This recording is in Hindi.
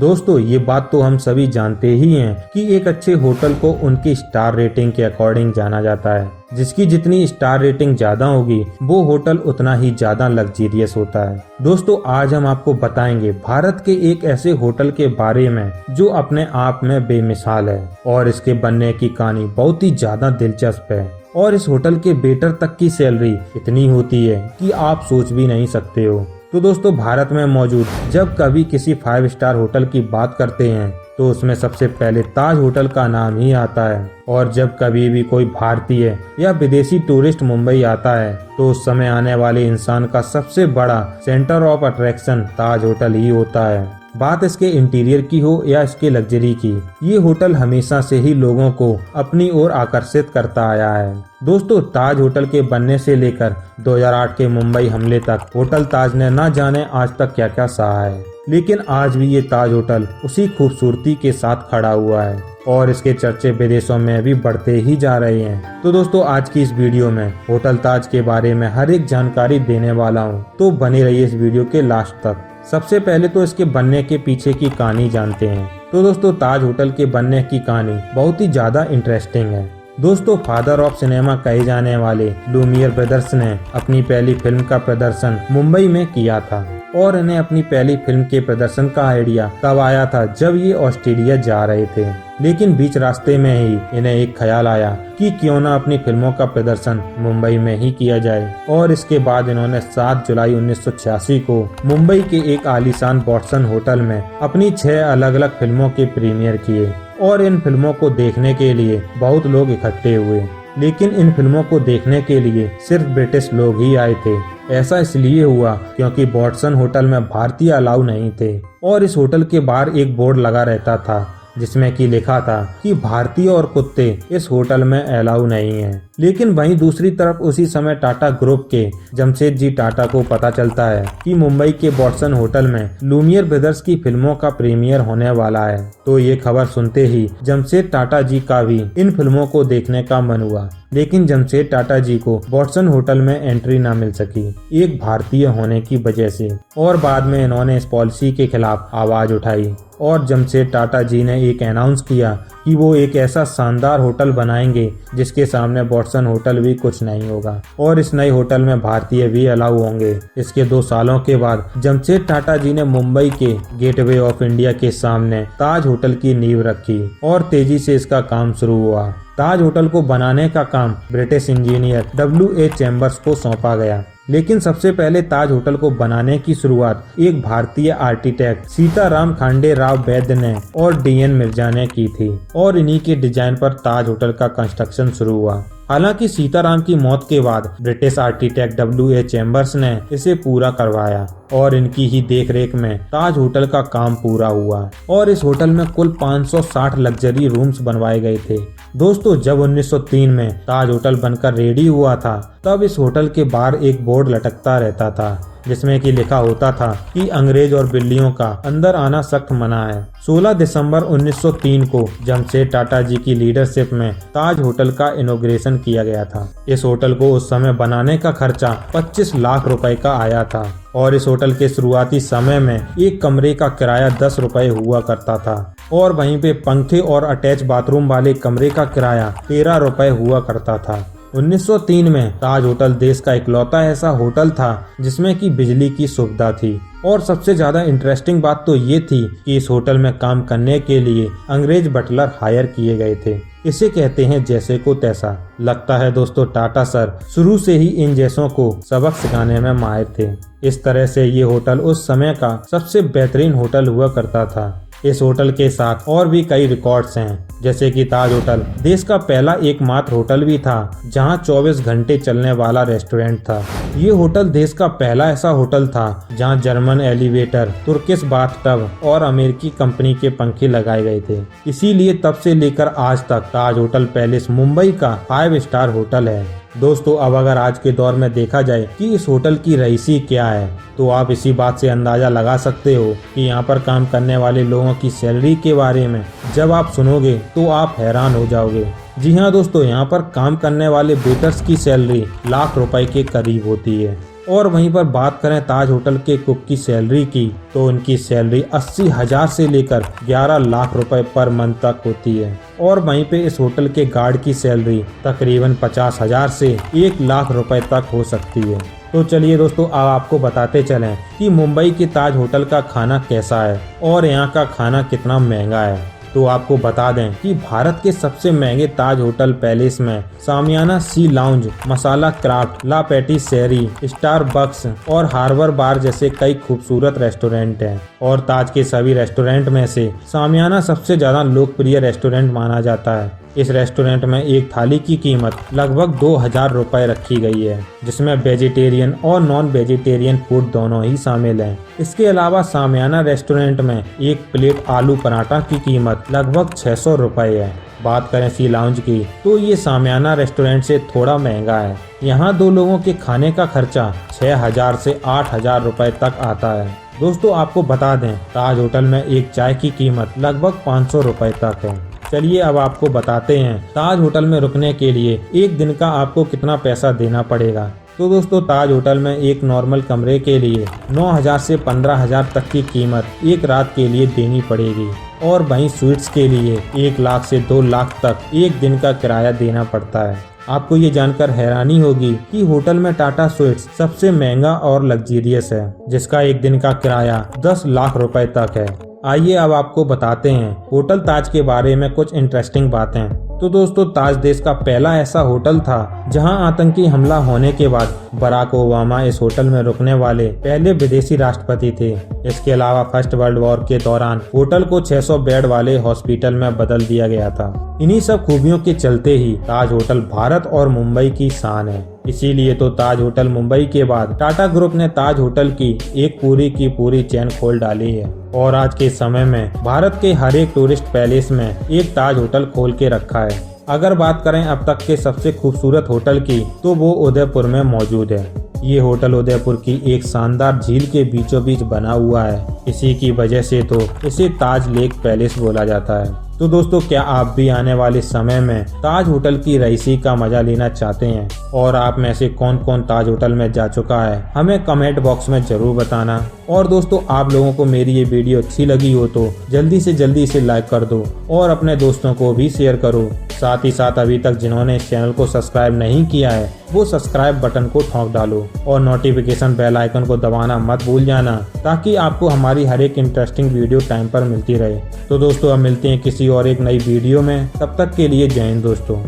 दोस्तों ये बात तो हम सभी जानते ही हैं कि एक अच्छे होटल को उनकी स्टार रेटिंग के अकॉर्डिंग जाना जाता है। जिसकी जितनी स्टार रेटिंग ज्यादा होगी वो होटल उतना ही ज्यादा लग्जरियस होता है। दोस्तों आज हम आपको बताएंगे भारत के एक ऐसे होटल के बारे में जो अपने आप में बेमिसाल है और इसके बनने की कहानी बहुत ही ज्यादा दिलचस्प है। और इस होटल के वेटर तक की सैलरी इतनी होती है कि आप सोच भी नहीं सकते हो। तो दोस्तों भारत में मौजूद जब कभी किसी 5 स्टार होटल की बात करते हैं तो उसमें सबसे पहले ताज होटल का नाम ही आता है। और जब कभी भी कोई भारतीय या विदेशी टूरिस्ट मुंबई आता है तो उस समय आने वाले इंसान का सबसे बड़ा centre of attraction Taj hotel ही होता है। बात इसके इंटीरियर की हो या इसके लग्जरी की, ये होटल हमेशा से ही लोगों को अपनी ओर आकर्षित करता आया है। दोस्तों ताज होटल के बनने से लेकर 2008 के मुंबई हमले तक होटल ताज ने न जाने आज तक क्या क्या सहा है, लेकिन आज भी ये ताज होटल उसी खूबसूरती के साथ खड़ा हुआ है और इसके चर्चे विदेशों में भी बढ़ते ही जा रहे हैं। तो दोस्तों आज की इस वीडियो में होटल ताज के बारे में हर एक जानकारी देने वाला हूँ, तो बने रहिए इस वीडियो के लास्ट तक। सबसे पहले तो इसके बनने के पीछे की कहानी जानते हैं। तो दोस्तों ताज होटल के बनने की कहानी बहुत ही ज्यादा इंटरेस्टिंग है। दोस्तों फादर ऑफ सिनेमा कहे जाने वाले लूमियर ब्रदर्स ने अपनी पहली फिल्म का प्रदर्शन मुंबई में किया था और इन्हें अपनी पहली फिल्म के प्रदर्शन का आइडिया तब आया था जब ये ऑस्ट्रेलिया जा रहे थे। लेकिन बीच रास्ते में ही इन्हें एक ख्याल आया कि क्यों ना अपनी फिल्मों का प्रदर्शन मुंबई में ही किया जाए। और इसके बाद इन्होंने 7 जुलाई 1986 को मुंबई के एक आलीशान वॉटसन होटल में अपनी 6 अलग अलग फिल्मों के प्रीमियर किए और इन फिल्मों को देखने के लिए बहुत लोग इकट्ठे हुए। लेकिन इन फिल्मों को देखने के लिए सिर्फ ब्रिटिश लोग ही आए थे। ऐसा इसलिए हुआ क्योंकि वॉटसन होटल में भारतीय अलाउ नहीं थे और इस होटल के बाहर एक बोर्ड लगा रहता था जिसमें कि लिखा था कि भारतीय और कुत्ते इस होटल में अलाउ नहीं है। लेकिन वहीं दूसरी तरफ उसी समय टाटा ग्रुप के जमशेदजी टाटा को पता चलता है कि मुंबई के वॉटसन होटल में लूमियर ब्रदर्स की फिल्मों का प्रीमियर होने वाला है। तो ये खबर सुनते ही जमशेद टाटा जी का भी इन फिल्मों को देखने का मन हुआ, लेकिन जमशेद टाटा जी को वॉटसन होटल में एंट्री न मिल सकी एक भारतीय होने की वजह से। और बाद में इन्होंने इस पॉलिसी के खिलाफ आवाज उठाई और जमशेद टाटा जी ने एक अनाउंस किया कि वो एक ऐसा शानदार होटल बनाएंगे जिसके सामने वॉटसन होटल भी कुछ नहीं होगा और इस नए होटल में भारतीय भी अलाउ होंगे। इसके 2 सालों के बाद जमशेद टाटा जी ने मुंबई के गेटवे ऑफ इंडिया के सामने ताज होटल की नींव रखी और तेजी से इसका काम शुरू हुआ। ताज होटल को बनाने का काम ब्रिटिश इंजीनियर W.A. चैम्बर्स को सौंपा गया। लेकिन सबसे पहले ताज होटल को बनाने की शुरुआत एक भारतीय आर्किटेक्ट सीताराम खांडे राव वैद्य ने और D.N. मिर्जा ने की थी और इन्हीं के डिजाइन पर ताज होटल का कंस्ट्रक्शन शुरू हुआ। हालांकि सीताराम की मौत के बाद ब्रिटिश आर्किटेक्ट W.A. चैम्बर्स ने इसे पूरा करवाया और इनकी ही देखरेख में ताज होटल का काम पूरा हुआ और इस होटल में कुल 560 लग्जरी रूम्स बनवाए गए थे। दोस्तों जब 1903 में ताज होटल बनकर रेडी हुआ था तब इस होटल के बाहर एक बोर्ड लटकता रहता था जिसमें कि लिखा होता था कि अंग्रेज और बिल्लियों का अंदर आना सख्त मना है। 16 दिसंबर 1903 को जमशेद टाटा जी की लीडरशिप में ताज होटल का इनॉग्रेशन किया गया था। इस होटल को उस समय बनाने का खर्चा 25 लाख रुपए का आया था और इस होटल के शुरुआती समय में एक कमरे का किराया 10 रुपए हुआ करता था और वहीं पे पंखे और अटैच बाथरूम वाले कमरे का किराया 13 रुपए हुआ करता था। 1903 में ताज होटल देश का इकलौता ऐसा होटल था जिसमें कि बिजली की सुविधा थी और सबसे ज्यादा इंटरेस्टिंग बात तो ये थी कि इस होटल में काम करने के लिए अंग्रेज बटलर हायर किए गए थे। इसे कहते हैं जैसे को तैसा। लगता है दोस्तों टाटा सर शुरू से ही इन जैसों को सबक सिखाने में माहिर थे। इस तरह से ये होटल उस समय का सबसे बेहतरीन होटल हुआ करता था। इस होटल के साथ और भी कई रिकॉर्ड्स हैं, जैसे कि ताज होटल देश का पहला एकमात्र होटल भी था जहां 24 घंटे चलने वाला रेस्टोरेंट था। ये होटल देश का पहला ऐसा होटल था जहां जर्मन एलिवेटर, तुर्किश बाथटब और अमेरिकी कंपनी के पंखे लगाए गए थे। इसीलिए तब से लेकर आज तक ताज होटल पैलेस मुंबई का 5 स्टार होटल है। दोस्तों अब अगर आज के दौर में देखा जाए कि इस होटल की रईसी क्या है तो आप इसी बात से अंदाजा लगा सकते हो कि यहाँ पर काम करने वाले लोगों की सैलरी के बारे में जब आप सुनोगे तो आप हैरान हो जाओगे। जी हाँ दोस्तों, यहाँ पर काम करने वाले वेटर्स की सैलरी लाख रुपए के करीब होती है और वहीं पर बात करें ताज होटल के कुक की सैलरी की, तो उनकी सैलरी 80,000 से लेकर 11 लाख रुपए पर मंथ तक होती है। और वहीं पे इस होटल के गार्ड की सैलरी तकरीबन 50,000 से 1 लाख रुपए तक हो सकती है। तो चलिए दोस्तों, अब आपको बताते चलें कि मुंबई के ताज होटल का खाना कैसा है और यहाँ का खाना कितना महंगा है। तो आपको बता दें कि भारत के सबसे महंगे ताज होटल पैलेस में सामियाना सी लाउंज, मसाला क्राफ्ट, ला पेटिसेरी, स्टारबक्स और हार्बर बार जैसे कई खूबसूरत रेस्टोरेंट हैं। और ताज के सभी रेस्टोरेंट में से सामियाना सबसे ज्यादा लोकप्रिय रेस्टोरेंट माना जाता है। इस रेस्टोरेंट में एक थाली की कीमत लगभग 2,000 रुपए रखी गई है, जिसमें वेजिटेरियन और नॉन वेजिटेरियन फूड दोनों ही शामिल हैं। इसके अलावा सामियाना रेस्टोरेंट में एक प्लेट आलू पराठा की कीमत लगभग 600 रुपए है। बात करें सी लाउंज की, तो ये सामियाना रेस्टोरेंट से थोड़ा महंगा है। यहाँ 2 लोगों के खाने का खर्चा 6,000 से 8,000 रुपए तक आता है। दोस्तों आपको बता दें, ताज होटल में एक चाय की कीमत लगभग 500 रुपए तक है। चलिए अब आपको बताते हैं ताज होटल में रुकने के लिए एक दिन का आपको कितना पैसा देना पड़ेगा। तो दोस्तों, ताज होटल में एक नॉर्मल कमरे के लिए 9,000 से 15,000 तक की कीमत एक रात के लिए देनी पड़ेगी। और वहीं स्वीट्स के लिए 1 लाख से 2 लाख तक एक दिन का किराया देना पड़ता है। आपको ये जानकर हैरानी होगी कि होटल में टाटा स्वीट्स सबसे महंगा और लग्जरियस है, जिसका एक दिन का किराया 10 लाख रुपए तक है। आइए अब आपको बताते हैं होटल ताज के बारे में कुछ इंटरेस्टिंग बातें। तो दोस्तों, ताज देश का पहला ऐसा होटल था जहां आतंकी हमला होने के बाद बराक ओबामा इस होटल में रुकने वाले पहले विदेशी राष्ट्रपति थे। इसके अलावा फर्स्ट वर्ल्ड वॉर के दौरान होटल को 600 बेड वाले हॉस्पिटल में बदल दिया गया था। इन्हीं सब खूबियों के चलते ही ताज होटल भारत और मुंबई की शान है। इसीलिए तो ताज होटल मुंबई के बाद टाटा ग्रुप ने ताज होटल की एक पूरी चेन खोल डाली है। और आज के समय में भारत के हर एक टूरिस्ट पैलेस में एक ताज होटल खोल के रखा है। अगर बात करें अब तक के सबसे खूबसूरत होटल की, तो वो उदयपुर में मौजूद है। ये होटल उदयपुर की एक शानदार झील के बीचों बीच बना हुआ है। इसी की वजह से तो इसे ताज लेक पैलेस बोला जाता है। तो दोस्तों, क्या आप भी आने वाले समय में ताज होटल की रईसी का मजा लेना चाहते हैं? और आप में से कौन कौन ताज होटल में जा चुका है, हमें कमेंट बॉक्स में जरूर बताना। और दोस्तों, आप लोगों को मेरी ये वीडियो अच्छी लगी हो तो जल्दी से जल्दी इसे लाइक कर दो और अपने दोस्तों को भी शेयर करो। साथ ही साथ अभी तक जिन्होंने इस चैनल को सब्सक्राइब नहीं किया है, वो सब्सक्राइब बटन को ठोक डालो और नोटिफिकेशन बेल आइकन को दबाना मत भूल जाना, ताकि आपको हमारी हर एक इंटरेस्टिंग वीडियो टाइम पर मिलती रहे। तो दोस्तों, अब मिलते हैं किसी और एक नई वीडियो में। तब तक के लिए जय हिंद दोस्तों।